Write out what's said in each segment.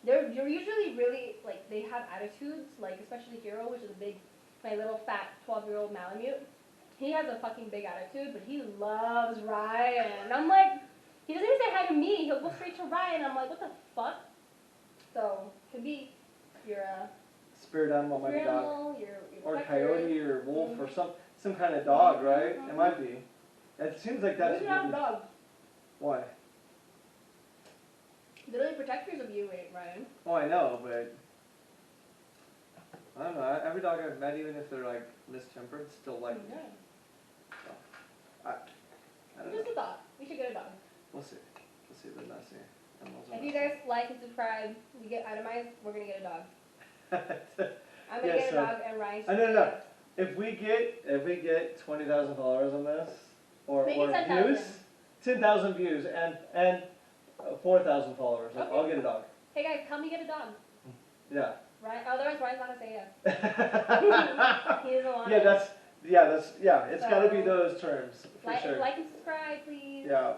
they're usually really like they have attitudes, like especially Hero, which is a big, my little fat 12-year-old Malamute. He has a fucking big attitude, but he loves Ryan. I'm like, he doesn't even say hi to me. He'll go straight to Ryan. I'm like, what the fuck? So could be your Spirit animal might be dog. animal, your Or protector. coyote or wolf or some kind of dog, right? It might be. It seems like that's. We should have a dog. Why? They're really protectors of you, Ryan. Oh, I know, but I don't know. Every dog I've met, even if they're like mistempered, still like me. So, I don't know. Just a thought. We should get a dog. We'll see. We'll see. They're messy. Animals are If you guys like and subscribe, we get itemized, we're gonna get a dog. messy. I'm gonna get a dog and Ryan should No. get If we get 20,000 followers on this, or Make it 10,000. views, 10,000 views, and 4,000 followers, Okay. I'll get a dog. Hey guys, help me get a dog. Yeah. Ryan, otherwise Ryan's not gonna say yes. He doesn't want Yeah, it. it's got to be So, those terms for like, sure. like and subscribe, please. Yeah.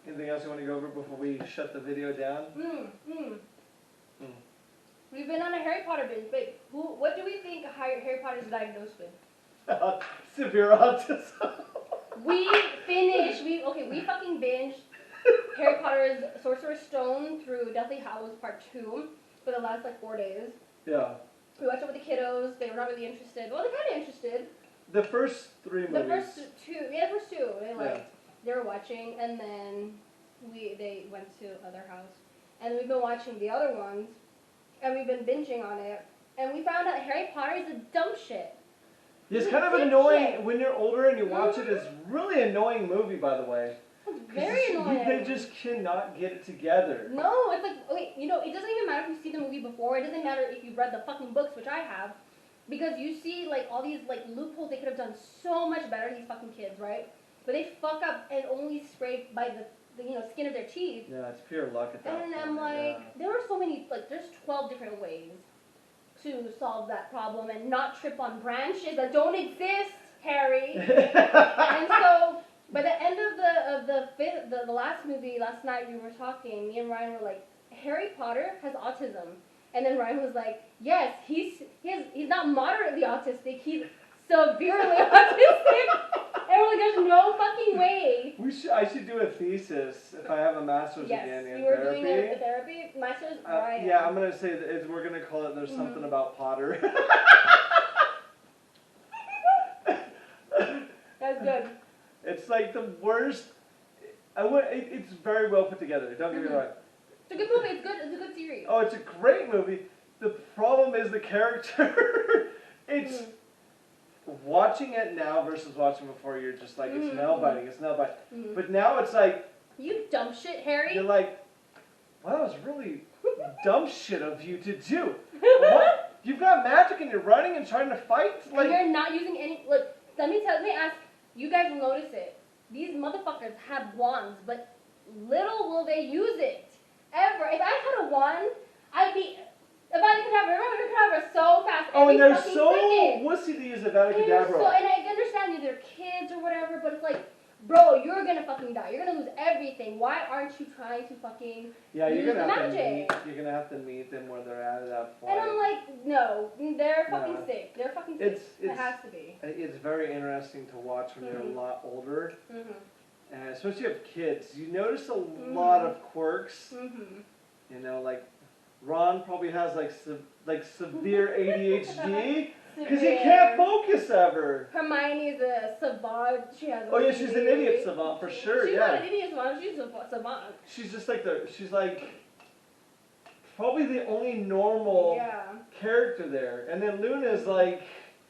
Anything else you want to go over before we shut the video down? We've been on a Harry Potter binge, but what do we think Harry Potter's diagnosed with? Severe autism. We finished, we fucking binged Harry Potter's Sorcerer's Stone through Deathly Hallows Part 2 for the last like 4 days. Yeah. We watched it with the kiddos, they were not really interested. Well, they're kind of interested. The first 3 movies. The first two, they liked. They were watching, and then they went to other house. And we've been watching the other ones, and we've been binging on it. And we found out Harry Potter is a dumb shit. It's kind of annoying when you're older and you watch it. It's really annoying movie, by the way. It's very annoying. They just cannot get it together. No, it's like, wait, it doesn't even matter if you've seen the movie before. It doesn't matter if you've read the fucking books, which I have. Because you see, like, all these, like, loopholes they could have done so much better, these fucking kids, right? But they fuck up and only scrape by the skin of their teeth. Yeah, it's pure luck at that And point. I'm like, there are so many, like, there's 12 different ways to solve that problem and not trip on branches that don't exist, Harry. And so, by the end of the last movie, last night we were talking, me and Ryan were like, Harry Potter has autism. And then Ryan was like, yes, he's not moderately autistic, he's severely autistic. And we're like, there's no fucking way. I should do a thesis if I have a master's Yes, again in you were therapy. doing a therapy master's, Ryan. Yeah, I'm gonna say that we're gonna call it. There's something about Potter. That's good. It's like the worst. It's very well put together. Don't get me wrong. It's a good movie. It's good. It's a good series. Oh, it's a great movie. The problem is the character. It's watching it now versus watching before. You're just like it's nail biting. It's nail biting. But now it's like you dumb shit, Harry. you're like, well, that was really dumb shit of you to do. What? You've got magic and you're running and trying to fight. Like and you're not using any. Look, let me ask. You guys will notice it. These motherfuckers have wands, but little will they use it ever. If I had a wand, I'd be. Avada Kedavra so fast. oh, and they're fucking so second. wussy to use Avada They're Kedavra. so, and I understand they're kids or whatever, but it's like, bro, you're gonna fucking die. You're gonna lose everything. Why aren't you trying to fucking Yeah, use you're the gonna have magic? you're gonna have to meet them where they're at that point. And I'm like, no, they're fucking No. sick. They're fucking sick. It It's has to be. it's very interesting to watch when you're a lot older, Mhm. and especially if you have kids. You notice a lot of quirks. Mhm. You know, like Ron probably has like severe ADHD because he can't focus ever. Hermione's a savant. She has. Oh yeah, she's an idiot savant for sure. She's Yeah. not an idiot savant. She's a savant. She's just like she's like probably the only normal Yeah. character there. And then Luna's like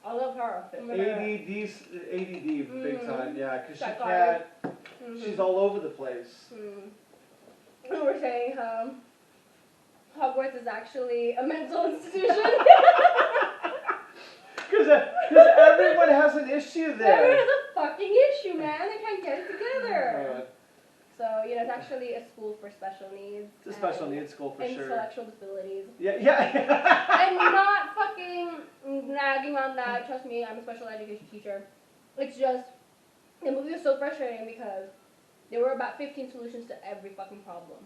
I love her. ADD big time, yeah, because she Psychotic. can't, she's all over the place. We were saying Hogwarts is actually a mental institution. Because everyone has an issue there. Everyone has a fucking issue, man. They can't get it together. So, it's actually a school for special needs. It's a special needs school for sure. Intellectual disabilities. Yeah. I'm not fucking nagging on that. Trust me, I'm a special education teacher. It's just, the movie was so frustrating because there were about 15 solutions to every fucking problem.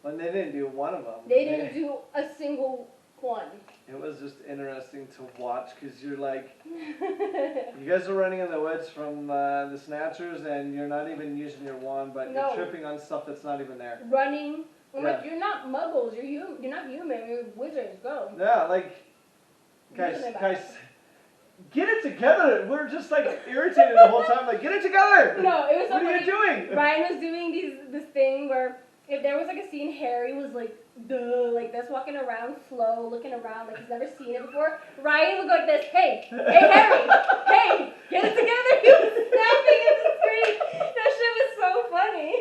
When they didn't do one of them. They didn't do a single one. It was just interesting to watch because you're like, you guys are running in the woods from the snatchers and you're not even using your wand, but No. you're tripping on stuff that's not even there. Running. I'm Yeah. like, you're not muggles. You're not human. You're wizards. Go. Yeah, like, guys, Using it guys, back. get it together. We're just like irritated the whole time. Like, get it together. No, it was so What are funny. you doing? Ryan was doing this thing where if there was like a scene, Harry was like, duh, like this, walking around slow, looking around like he's never seen it before. Ryan would go like this, hey, Harry, hey, get it together. He was snapping at the screen. That shit was so funny.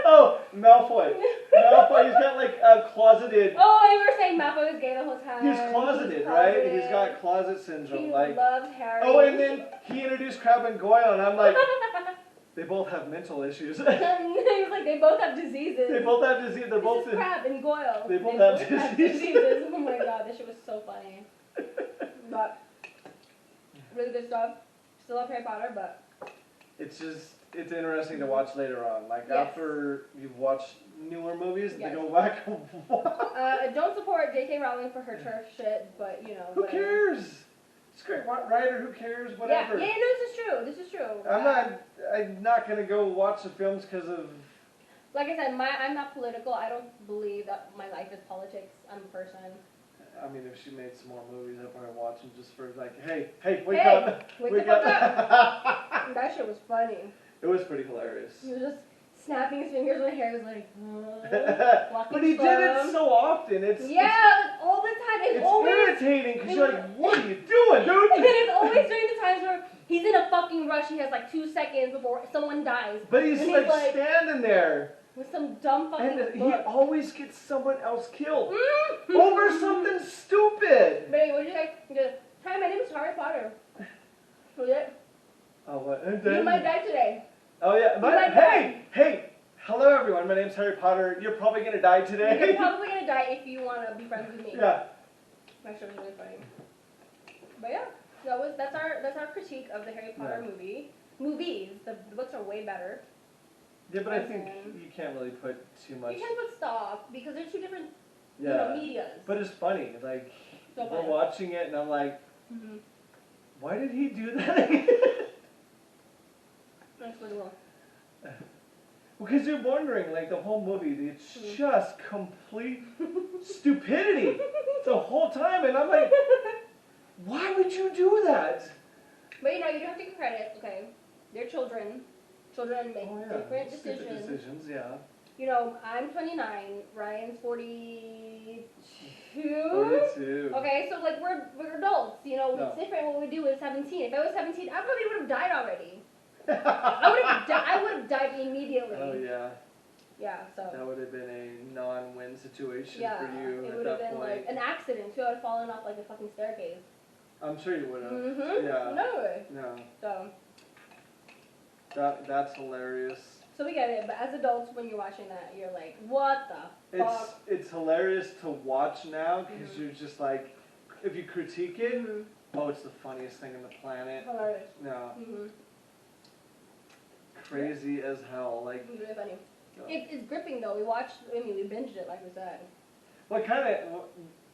Oh, Malfoy. Malfoy, he's got like a closeted. Oh, and we were saying Malfoy was gay the whole time. He's closeted, right? He's got closet syndrome. He Like, loves Harry. oh, and then he introduced Crabbe and Goyle, and I'm like, they both have mental issues. He was like, they both have diseases. They both have disease. They're both. This is Crabbe and Goyle. They both have diseases. diseases. Oh my god, this shit was so funny. But really good stuff. Still love Harry Potter, but It's just, it's interesting to watch later on. Like Yes. after you've watched newer movies, Yes. they go back and watch. don't support J.K. Rowling for her turf shit. But you know, Who whatever. cares? It's a great writer. Who cares? Whatever. Yeah, no, this is true. This is true. I'm not gonna go watch the films because of. Like I said, I'm not political. I don't believe that my life is politics. I'm a person. I mean, if she made some more movies, I'd probably watch them just for like, hey, wake Hey, up, wake the fuck up. That shit was funny. It was pretty hilarious. He was just snapping his fingers when Harry was like, walking But he slow. did it so often. It's All the time. It's always, irritating because you're like, what are you doing, and dude? it's always during the times where he's in a fucking rush. He has like 2 seconds before someone dies. But he's And like standing there, with some dumb fucking and he book. always gets someone else killed Mm. over something stupid. But what did you guys? He goes, hi, my name is Harry Potter. Was it? Oh, what? And You then, might die today. oh yeah, might die. hey, hello everyone. My name's Harry Potter. You're probably gonna die You're today. probably gonna die if you want to be friends with me. Yeah. That show was really funny. But yeah, that's our critique of the Harry Potter Yeah. movie. Movies. The books are way better. Yeah, but I think you can't really put too much. You can't put stock because they're two different Yeah. medias. But it's funny. Like So we're funny. watching it, and I'm like, Mm-hmm. why did he do that? That's really well. Because you're wondering, like the whole movie, it's Mhm. just complete stupidity the whole time, and I'm like, why would you do that? But you know, you don't have to give credit. Okay, they're children. Children make different Stupid decisions. decisions, yeah. You know, I'm 29. Ryan's 42. 42. Okay, so like we're adults. You know, No. it's different what we do at 17. If I was 17, I probably would have died already. I would have died immediately. Oh yeah, Yeah. So. that would have been a non-win situation Yeah, for you it at would have that been point. like an accident too. I would have fallen off like a fucking staircase. I'm sure you would have. Mm-hmm. Yeah. No way. No, So that's hilarious. we get it, but as adults, when you're watching that, you're like, what the fuck? It's hilarious to watch now because Mhm. you're just like, if you critique it, Mhm. oh, it's the funniest thing on the planet. Hilarious. No, Mm-hmm. crazy as hell. Like, It's really funny. no. It's gripping though. We binged it like we said. What kind of?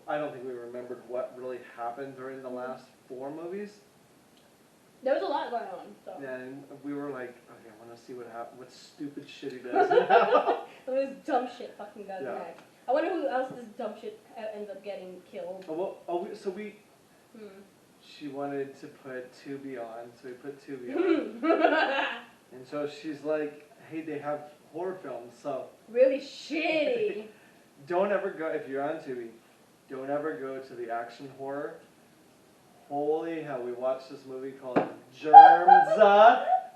I don't think we remembered what really happened during the last 4 movies. There was a lot going on. So. Yeah, and we were like, okay, I want to see what stupid shit he does now. Some of this dumb shit fucking does Yeah. next. I wonder who else this dumb shit ends up getting killed. So she wanted to put Tubi on, so we put Tubi on. And so she's like, hey, they have horror films, so Really shitty. don't ever go, if you're on Tubi, don't ever go to the action horror. Holy hell, we watched this movie called Germs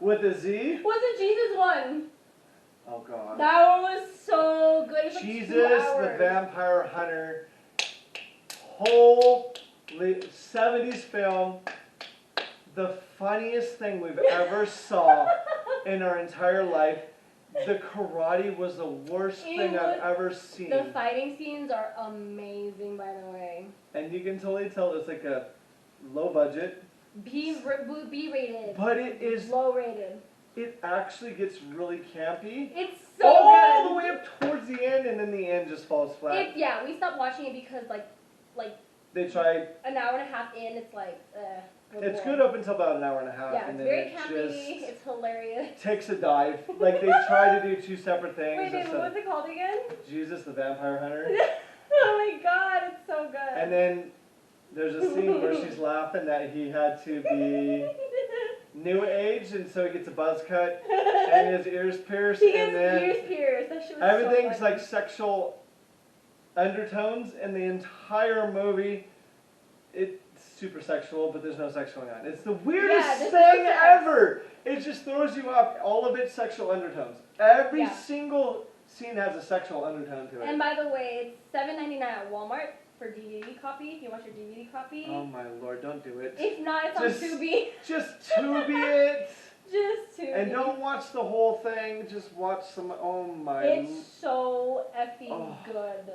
with a Z. What's the Jesus one? Oh god. That one was so good. It was like 2 Jesus the hours. Vampire Hunter. Holy 70s film. The funniest thing we've ever saw in our entire life. The karate was the worst thing I've ever seen. The fighting scenes are amazing, by the way. And you can totally tell it's like a low budget. B rated. But it is, Low rated. it actually gets really campy. It's so all good. the way up towards the end, and then the end just falls flat. We stopped watching it because like They tried. an hour and a half in, it's like, we're It's bored. good up until about an hour and a half, Yeah, and it's then very it campy. just It's hilarious. takes a dive. Like they try to do two separate things. Wait, instead what's of it called again? Jesus the Vampire Hunter. Oh my god, it's so good. And then there's a scene where she's laughing that he had to be new age, and so he gets a buzz cut and his ears pierced, He and gets then ears pierced. That shit was everything's so funny. like sexual undertones in the entire movie. It's super sexual, but there's no sex going on. It's the weirdest there's thing no sex. ever. It just throws you off. All of it's sexual undertones. Every Yeah. single scene has a sexual undertone to it. And by the way, it's $7.99 at Walmart for DVD copy. If you want your DVD copy. Oh my lord, don't do it. If not, it's Just- on Tubi. Just Tubi it. Just Tubi. And don't watch the whole thing. Just watch some. Oh my. It's so effing Oh. good.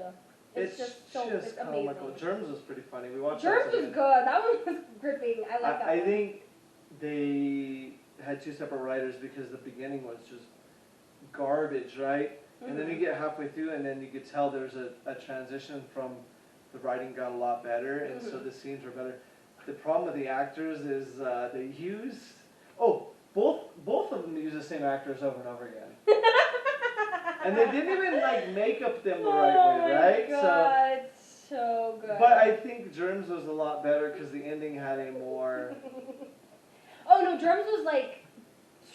It's just so it's comical. amazing. Germs was pretty funny. We watched. Germs that was together. good. That one was gripping. I like that I one. think they had two separate writers because the beginning was just garbage, right? And then you get halfway through, and then you could tell there's a transition from the writing got a lot better, and so the scenes were better. The problem with the actors is they use both of them use the same actors over and over again, and they didn't even like make up them the right way, right? Oh my god, so good. But I think Germs was a lot better because the ending had a more. Oh no, Germs was like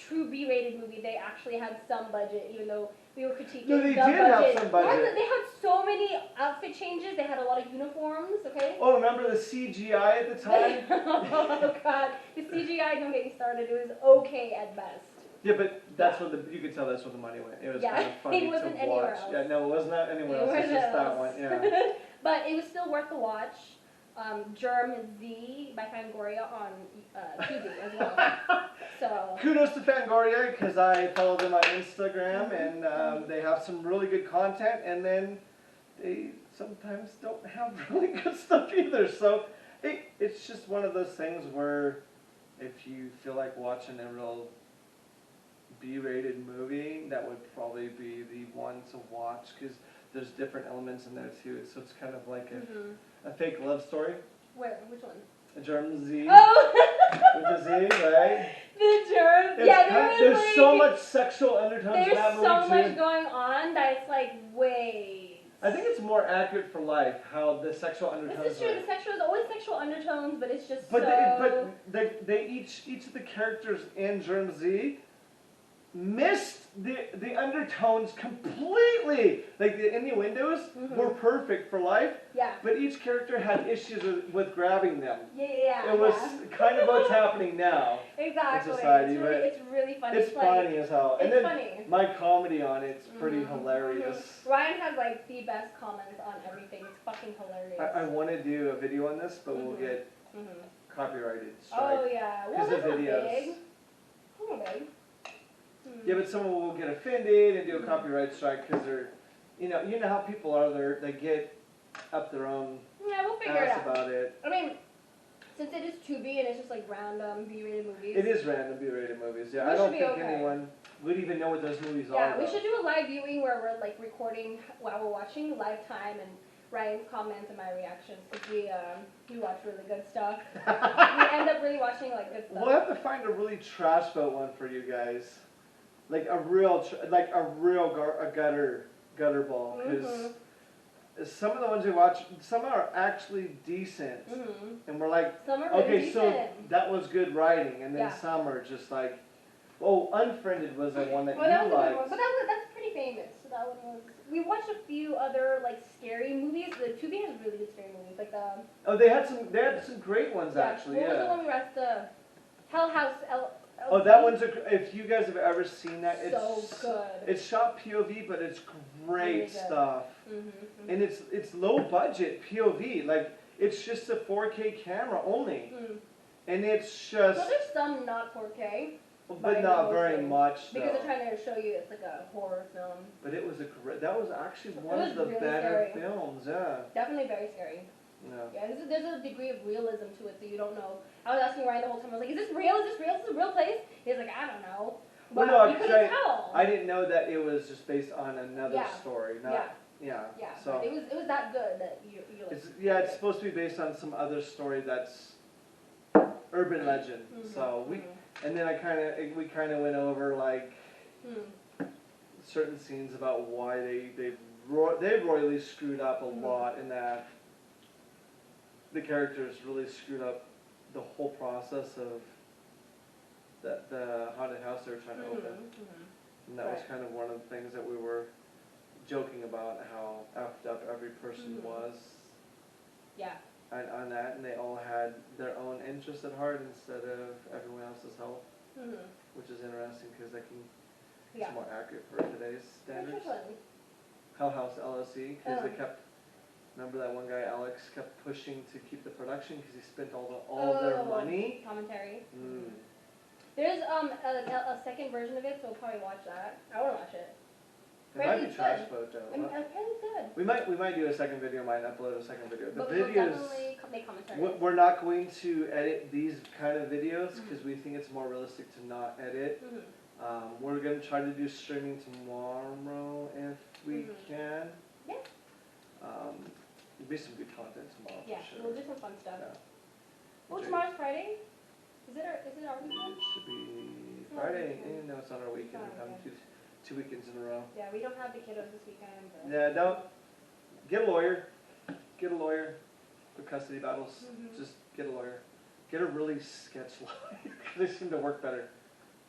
true B-rated movie. They actually had some budget, even though we were critiquing No, they the did have budget. some budget. They had so many outfit changes. They had a lot of uniforms. Okay. Oh, remember the CGI at the time? Oh god, the CGI, don't get me started. It was okay at best. Yeah, but that's what you could tell that's where the money went. It was Yeah, kind of funny it wasn't to anywhere watch. else. Yeah, no, it was not anywhere else. It's Anywhere just that else. one. Yeah. But it was still worth the watch. Germ Z by Fangoria on Tubi as well. So Kudos to Fangoria because I follow them on Instagram and they have some really good content, and then they sometimes don't have really good stuff either. So it's just one of those things where if you feel like watching a real B-rated movie, that would probably be the one to watch because there's different elements in there too. So it's kind of like a fake love story. where? Which one? A German Z Oh, with a Z, right? the Germ. It's Yeah, there's like, so much sexual undertones in There's that movie so too. much going on that it's like, wait. I think it's more accurate for life how the sexual undertones This is true. are. The there's always sexual undertones, but it's just But so. they each of the characters in Germ Z missed the undertones completely. Like the innuendos were perfect for life, Yeah. but each character had issues with grabbing them. Yeah. It was yeah. kind of what's happening now. Exactly. society, it's really funny. It's like, funny as hell. And it's then funny. my comedy on it's pretty hilarious. Ryan has like the best comments on everything. It's fucking hilarious. I want to do a video on this, but we'll get copyrighted strike. Oh yeah. Well, 'Cause the that's not videos. big. Not big. Yeah, but someone will get offended and do a copyright strike because they're, you know how people are. They get up their own Yeah, we'll figure it ass out. about it. I mean, since it is Tubi and it's just like random B-rated movies. It is random B-rated movies. Yeah, We I don't should think be okay. anyone would even know what those movies are. Yeah, we though. should do a live viewing where we're like recording while we're watching live time and Ryan's comments and my reactions because we watch really good stuff. We end up really watching like good stuff. We'll have to find a really trash boat one for you guys, like a real gutter ball, because some of the ones we watch, some are actually decent, and we're like, Some are really okay, so decent. that was good writing, and then Yeah. some are just like, oh, Unfriended was the one that Well, that you was a good one, liked. but that's pretty famous. So that one was. We watched a few other like scary movies. The Tubi has really good scary movies, like Oh, they had some great ones actually, What was the yeah. one we watched? The Hell House. Oh, that one's if you guys have ever seen that, so it's good. It's shot POV, but it's great Really good. stuff. And it's low budget POV, like it's just a 4K camera only, and it's just, Well, there's some not 4K but not very much because though. they're trying to show you it's like a horror film. But it was that was actually one was of the really better scary. films, yeah. Definitely very scary. No. Yeah, there's a degree of realism to it that you don't know. I was asking Ryan the whole time. I was like, "Is this real? Is this real? Is this a real place?" He's like, "I don't know." Well, But no, you couldn't tell. I didn't know that it was just based on another Yeah. story, not Yeah. Yeah. Yeah, So but it was that good that you're like. it's supposed to be based on some other story that's urban legend. Mhm, So mhm. and then we kind of went over like Hmm. certain scenes about why they royally screwed up a Mhm. lot, in that the characters really screwed up the whole process of the haunted house they were trying to open. Mhm. And that was Right. kind of one of the things that we were joking about, how effed up every person Mhm. was Yeah. on that, and they all had their own interests at heart instead of everyone else's health, Mhm. which is interesting because that can Yeah. it's more accurate for today's standards. Interesting. Hell House LLC, because they Oh. kept, remember that one guy Alex kept pushing to keep the production because he spent all their money. Commentary. Mm. There's a second version of it, so we'll probably watch that. I wanna watch it. It might Apparently be it's trash good. boat though. Apparently it's good. We might do a second video. Might upload a second video. The But we will videos. definitely make commentary. We're not going to edit these kind of videos Mhm. because we think it's more realistic to not edit. Mhm. We're going to try to do streaming tomorrow if we Mhm. can. Yeah. There'll be some good content tomorrow Yeah, for sure. we'll do some fun stuff. Yeah. Oh, Okay. tomorrow's Friday? Is it our weekend? It should be It's not Friday. weekend. No, it's not our weekend. not We're our having two weekends in a row. Yeah, we don't have the kiddos this weekend. But Yeah, don't get a lawyer. Get a lawyer for custody battles. Mhm. Just get a lawyer. Get a really sketch lawyer. They seem to work better.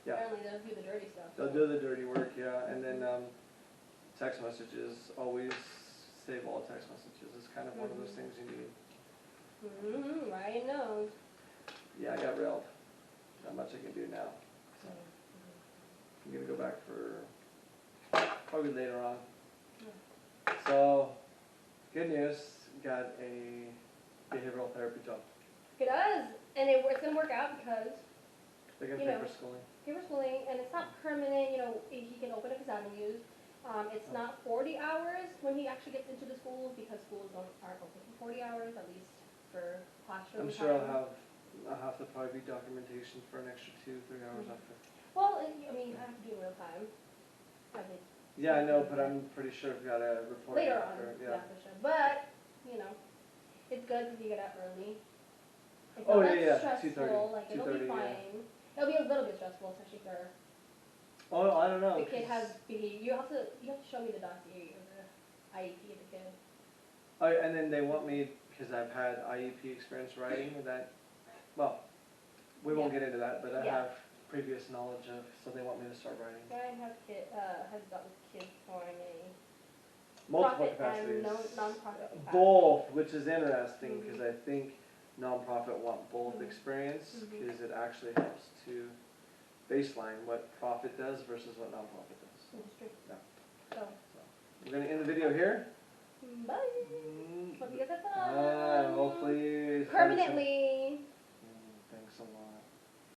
Yeah. Apparently they'll do the dirty stuff. They'll do the dirty work, yeah. And then text messages, always save all text messages. It's kind of one of those things you need. Mm-hmm, Ryan knows. Yeah, I got railed. Not much I can do now. So I'm gonna go back for probably later on. So good news, got a behavioral therapy job. It does, and it's gonna work out because They're gonna You pay know. for schooling. paper schooling, and it's not permanent. You know, he can open up his avenues. It's not 40 hours when he actually gets into the schools because schools aren't open for 40 hours, at least for classroom I'm time. sure I'll have to probably be documentation for an extra 2-3 hours Mhm. after. Well, I mean, I have to do it in real time. I think Yeah, I know, but I'm pretty sure I've got a report later after. on, yeah, for sure. But you know, it's good because you get up early. It's Oh, not yeah, that yeah, stressful. 2:30, Like it'll be 2:30, yeah. fine. It'll be a little bit stressful, especially for Oh, I don't know. the kid 'cause- has behavior. You have to show me the dossier of the IEP of the kid. Oh, and then they want me, because I've had IEP experience writing, that, well, we won't Yeah. get into that, but I Yeah. have previous knowledge of, so they want me to start writing. Ryan has dealt with kids forming a Multiple profit and capacities. non-profit capacity. Both, which is interesting, Mhm. because I think nonprofit want both Mhm. experience, Mhm. because it actually helps to baseline what profit does versus what nonprofit does. Industry. Yeah. So, We're gonna end the video here. bye. Hope you guys have fun. Hopefully. Permanently. Thanks a lot.